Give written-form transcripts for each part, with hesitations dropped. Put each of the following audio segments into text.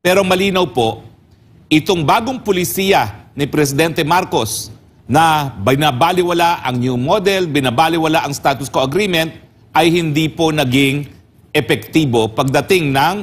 Pero malinaw po, itong bagong pulisiya ni Presidente Marcos na binabaliwala ang new model, binabaliwala ang status quo agreement, ay hindi po naging epektibo pagdating ng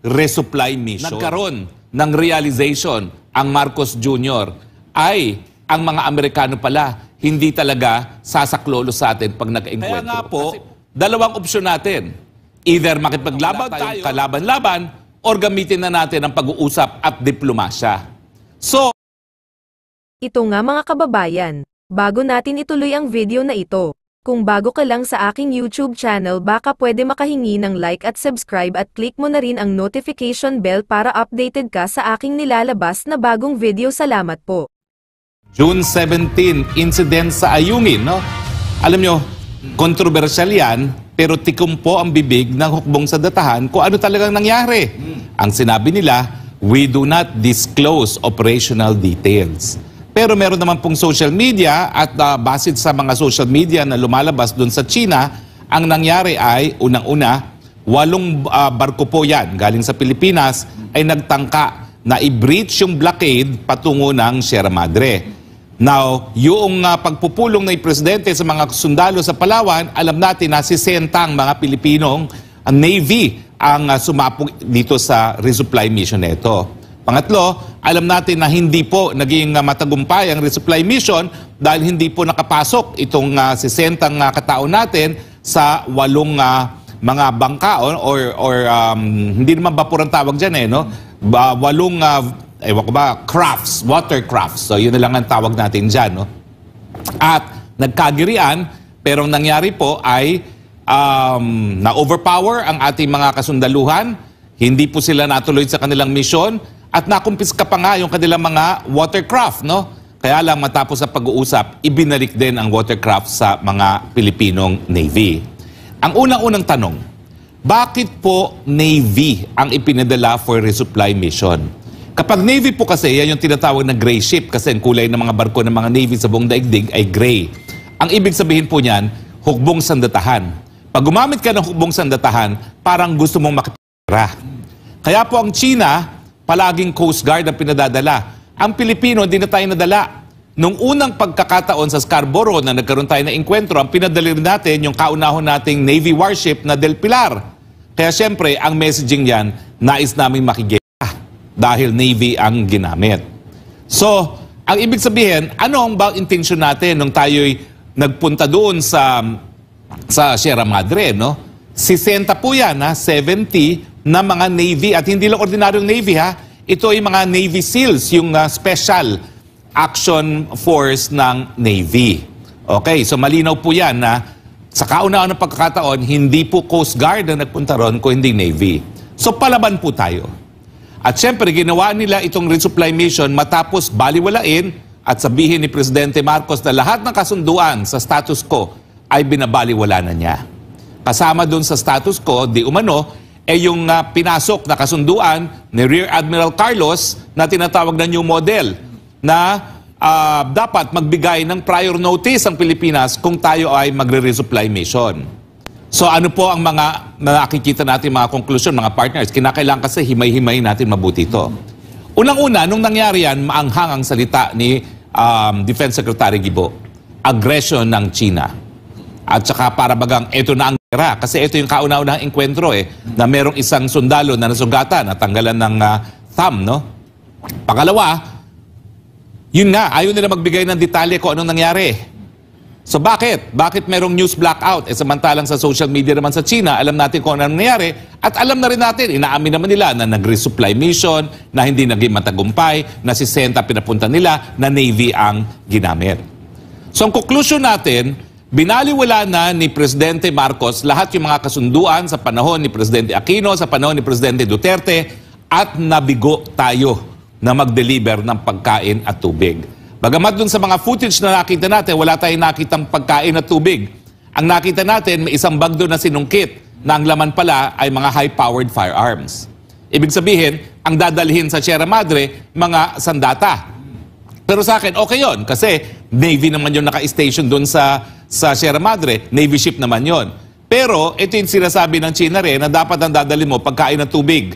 resupply mission. Nagkaroon ng realization ang Marcos Jr. ay ang mga Amerikano pala hindi talaga sasaklolo sa atin pag nagka-enkwentro. Kaya nga po, dalawang opsyon natin. Either makipaglaban tayo, kalaban-laban, or gamitin na natin ang pag-uusap at diplomasya. So, ito nga mga kababayan, bago natin ituloy ang video na ito, kung bago ka lang sa aking YouTube channel baka pwede makahingi ng like at subscribe at click mo na rin ang notification bell para updated ka sa aking nilalabas na bagong video. Salamat po. June 17, incident sa Ayungin, no? Alam nyo, kontrobersyal yan, pero tikom po ang bibig ng hukbong sa datahan kung ano talagang nangyari. Ang sinabi nila, we do not disclose operational details. Pero meron naman pong social media at basid sa mga social media na lumalabas doon sa China, ang nangyari ay, unang-una, 8 barko po yan galing sa Pilipinas ay nagtangka na i-breach yung blockade patungo ng Sierra Madre. Now, yung pagpupulong ng Presidente sa mga sundalo sa Palawan, alam natin na 60 mga Pilipinong Navy ang sumapong dito sa resupply mission nito. Pangatlo, alam natin na hindi po naging matagumpay ang resupply mission dahil hindi po nakapasok itong 60 katao natin sa 8 mga bangka or hindi naman vapor ang tawag dyan eh, no? 8 ewan ko ba, crafts, watercrafts. So yun na lang ang tawag natin dyan, no? At nagkagirian, pero ang nangyari po ay na-overpower ang ating mga kasundaluhan, hindi po sila natuloy sa kanilang mission, at nakumpiska pa nga yung kanilang mga watercraft, no? Kaya lang matapos sa pag-uusap, ibinalik din ang watercraft sa mga Pilipinong Navy. Ang unang-unang tanong, bakit po Navy ang ipinadala for resupply mission? Kapag Navy po kasi, yan yung tinatawag na gray ship kasi ang kulay ng mga barko ng mga Navy sa buong daigdig ay gray. Ang ibig sabihin po niyan, hukbong sandatahan. Pag gumamit ka ng hukbong sandatahan, parang gusto mong makipira. Kaya po ang China, palaging Coast Guard ang pinadadala. Ang Pilipino, hindi na tayo nadala. Nung unang pagkakataon sa Scarborough na nagkaroon tayo ng enkwentro, ang pinadali natin yung kaunahon nating Navy warship na Del Pilar. Kaya siyempre, ang messaging yan, nais namin makigeta dahil Navy ang ginamit. So, ang ibig sabihin, ano ang ba intensyon natin nung tayo'y nagpunta doon sa Sierra Madre, no? 60 po yan, 70 na mga Navy, at hindi lang ordinaryong Navy, ha? Ito ay mga Navy SEALs, yung Special Action Force ng Navy. Okay, so malinaw po yan na sa kauna-unang pagkakataon, hindi po Coast Guard na nagpunta ron, kundi Navy. So palaban po tayo. At syempre, ginawa nila itong resupply mission matapos baliwalain at sabihin ni Presidente Marcos na lahat ng kasunduan sa status quo ay binabaliwala na niya. Kasama dun sa status quo, di umano, yung pinasok na kasunduan ni Rear Admiral Carlos na tinatawag na new model na dapat magbigay ng prior notice ang Pilipinas kung tayo ay magre-resupply mission. So ano po ang mga nakikita natin, mga konklusyon, mga partners? Kinakailangan kasi himay-himay natin mabuti ito. Unang-una, nung nangyari yan, maanghang ang salita ni Defense Secretary Guibo. Aggression ng China. At saka para bagang ito na ang gera. Kasi ito yung kauna-unang enkwentro na merong isang sundalo na nasugatan, natanggalan ng thumb, no? Pangalawa, yun nga, ayaw nila magbigay ng detalye kung anong nangyari. So bakit? Bakit merong news blackout? Samantalang sa social media naman sa China, alam natin kung anong nangyari. At alam na rin natin, inaamin naman nila na nag-resupply mission, na hindi naging matagumpay, na si Senta pinapunta nila, na Navy ang ginamit. So ang conclusion natin, binaliwala na ni Presidente Marcos lahat yung mga kasunduan sa panahon ni Presidente Aquino, sa panahon ni Presidente Duterte, at nabigo tayo na mag-deliver ng pagkain at tubig. Bagamat dun sa mga footage na nakita natin, wala tayong nakitang pagkain at tubig. Ang nakita natin, may isang bag doon na sinungkit na ang laman pala ay mga high-powered firearms. Ibig sabihin, ang dadalhin sa Sierra Madre, mga sandata. Pero sa akin, okay yon kasi Navy naman yung naka-station doon sa Sierra Madre. Navy ship naman yon. Pero ito yung sinasabi ng China rin na dapat ang dadalhin mo pagkain at tubig.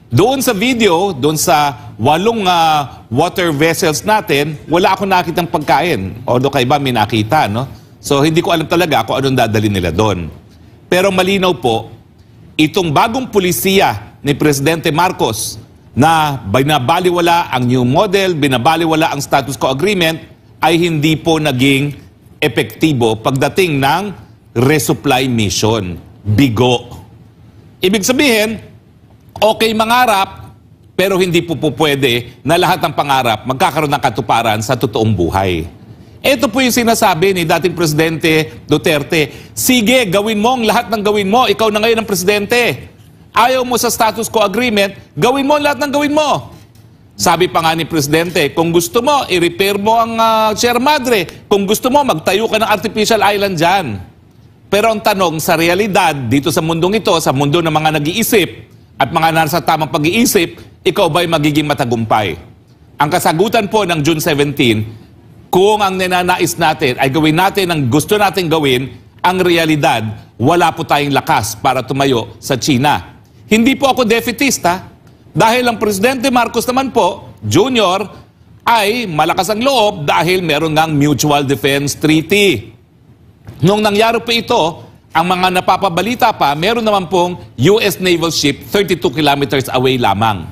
Doon sa video, doon sa 8 water vessels natin, wala akong nakitang pagkain. Although kay iba may nakita, no? So hindi ko alam talaga kung anong dadali nila doon. Pero malinaw po, itong bagong pulisiya ni Presidente Marcos na binabaliwala ang new model, binabaliwala ang status quo agreement, ay hindi po naging epektibo pagdating ng resupply mission. Bigo. Ibig sabihin, okay mangarap, pero hindi po pwede na lahat ng pangarap magkakaroon ng katuparan sa totoong buhay. Ito po yung sinasabi ni dating Presidente Duterte. Sige, gawin mo ang lahat ng gawin mo. Ikaw na ngayon ang Presidente. Ayaw mo sa status quo agreement, gawin mo ang lahat ng gawin mo. Sabi pa nga ni Presidente, kung gusto mo, i-repair mo ang Sierra Madre. Kung gusto mo, magtayo ka ng artificial island dyan. Pero ang tanong, sa realidad, dito sa mundong ito, sa mundo ng mga nag-iisip at mga nasa tamang pag-iisip, ikaw ba'y magiging matagumpay? Ang kasagutan po ng June 17, kung ang ninanais natin ay gawin natin ang gusto natin gawin, ang realidad, wala po tayong lakas para tumayo sa China. Hindi po ako defeatista dahil ang Presidente Marcos naman po, Junior, ay malakas ang loob dahil meron ngang Mutual Defense Treaty. Nung nangyari po ito, ang mga napapabalita pa, meron naman pong US Naval Ship 32 kilometers away lamang.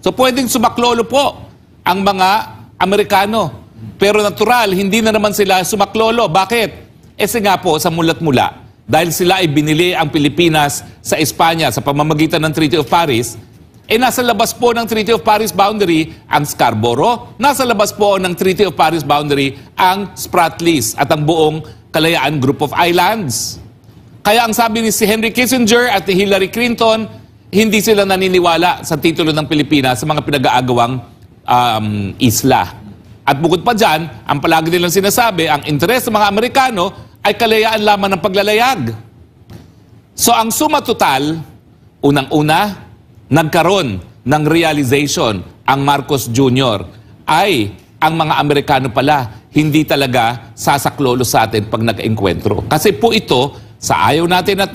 So pwedeng sumaklolo po ang mga Amerikano. Pero natural, hindi na naman sila sumaklolo. Bakit? Kasi nga po, sa mulat-mula, dahil sila ay binili ang Pilipinas sa Espanya sa pamamagitan ng Treaty of Paris, nasa labas po ng Treaty of Paris boundary ang Scarborough, nasa labas po ng Treaty of Paris boundary ang Spratlys at ang buong Kalayaan Group of Islands. Kaya ang sabi ni si Henry Kissinger at ni Hillary Clinton, hindi sila naniniwala sa titulo ng Pilipinas sa mga pinag-aagawang isla. At bukod pa dyan, ang palagi nilang sinasabi, ang interes ng mga Amerikano ay kalayaan lamang ng paglalayag. So ang suma total, unang-una, nagkaroon ng realization ang Marcos Jr. ay ang mga Amerikano pala hindi talaga sasaklolo sa atin pag nag-enkwentro. Kasi po ito, sa ayaw natin at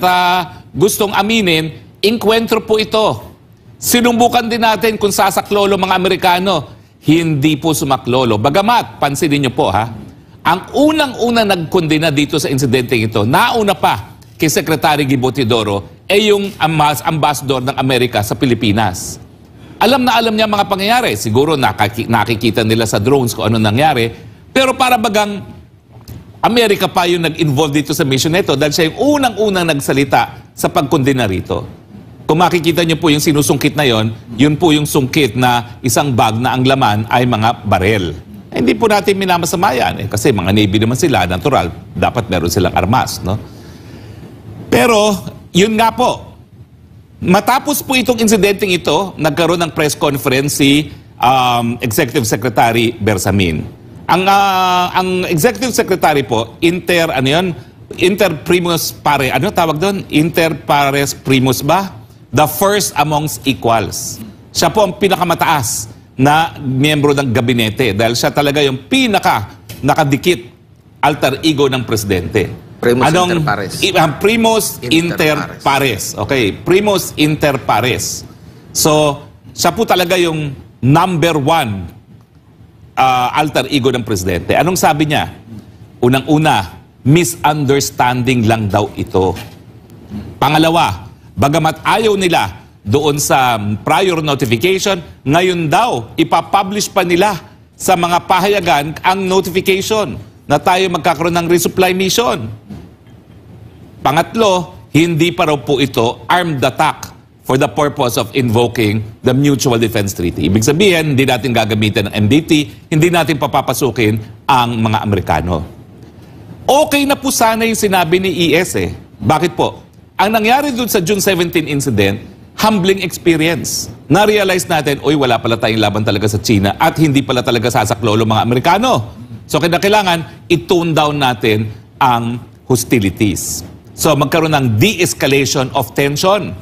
gustong aminin, enkwentro po ito. Sinumbukan din natin kung sasaklolo mga Amerikano, hindi po sumaklolo. Bagamat, pansinin niyo po ha, ang unang-una nagkondena dito sa insidente ito, nauna pa kay Secretary Gibo Teodoro, ay yung ambassador ng Amerika sa Pilipinas. Alam na alam niya mga pangyayari. Siguro nakikita nila sa drones kung ano nangyari. Pero para bagang Amerika pa yung nag-involve dito sa mission nito dahil siya yung unang-unang nagsalita sa pagkondena rito. Kung makikita niyo po yung sinusungkit na yon, yun po yung sungkit na isang bag na ang laman ay mga barel. Hindi po natin minamasama yan kasi mga Navy naman sila, natural, dapat meron silang armas. No? Pero yun nga po, matapos po itong insidenteng ito, nagkaroon ng press conference si Executive Secretary Bersamin. Ang Executive Secretary po, inter primus pare, ano tawag doon? Inter pares primus ba? The first amongst equals. Siya po ang pinakamataas na miyembro ng gabinete dahil siya talaga yung nakadikit alter ego ng presidente. Primus inter pares. Primus inter pares. Okay, primus inter pares. So, siya po talaga yung number 1 alter ego ng presidente. Anong sabi niya? Unang-una, misunderstanding lang daw ito. Pangalawa, bagamat ayaw nila doon sa prior notification, ngayon daw, ipapublish pa nila sa mga pahayagan ang notification na tayo magkakaroon ng resupply mission. Pangatlo, hindi pa raw po ito armed attack for the purpose of invoking the Mutual Defense Treaty. Ibig sabihin, hindi natin gagamitin ng MDT, hindi natin papapasukin ang mga Amerikano. Okay na po sana yung sinabi ni ES eh. Bakit po? Ang nangyari dun sa June 17 incident, humbling experience. Na-realize natin, uy, wala pala tayong laban talaga sa China at hindi pala talaga sasaklolo mga Amerikano. So kailangan i-tone down natin ang hostilities. So magkaroon ng de-escalation of tension.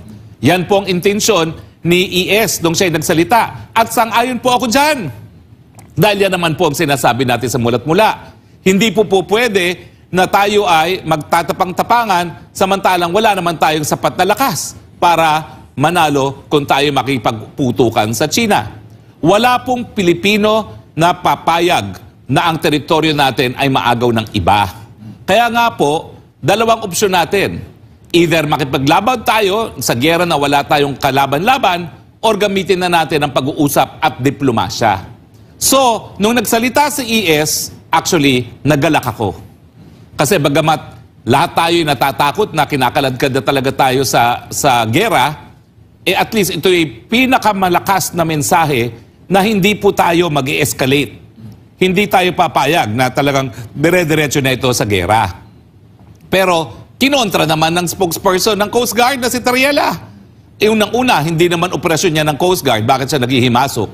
Yan po ang intensyon ni ES nung siya nagsalita. At sang-ayon po ako dyan. Dahil yan naman po ang sinasabi natin sa mulat-mula. Hindi po pwede na tayo ay magtatapang-tapangan samantalang wala naman tayong sapat na lakas para manalo kung tayo makipagputukan sa China. Wala pong Pilipino na papayag na ang teritoryo natin ay maagaw ng iba. Kaya nga po, dalawang opsyon natin. Either makipaglaban tayo sa giyera na wala tayong kalaban-laban or gamitin na natin ang pag-uusap at diplomasya. So, nung nagsalita si ES, actually, nagalak ako. Kasi bagamat lahat tayo natatakot na kinakaladkad na talaga tayo sa giyera, at least ito ay pinakamalakas na mensahe na hindi po tayo mag-escalate. Hindi tayo papayag na talagang dire-diretso na ito sa giyera. Pero, kinontra naman ng spokesperson ng Coast Guard na si Tariela. Unang-una, hindi naman operasyon niya ng Coast Guard. Bakit siya naghihimasok?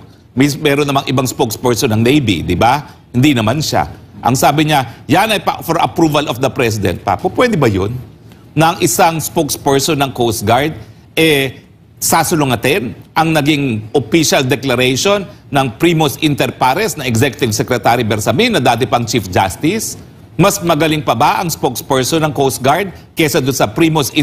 Meron namang ibang spokesperson ng Navy, di ba? Hindi naman siya. Ang sabi niya, yan ay for approval of the President. Pwede ba yun? Na ang isang spokesperson ng Coast Guard, sasulungatin ang naging official declaration ng Primus Inter Pares na Executive Secretary Bersamin na dati pang Chief Justice? Mas magaling pa ba ang spokesperson ng Coast Guard kesa doon sa Primus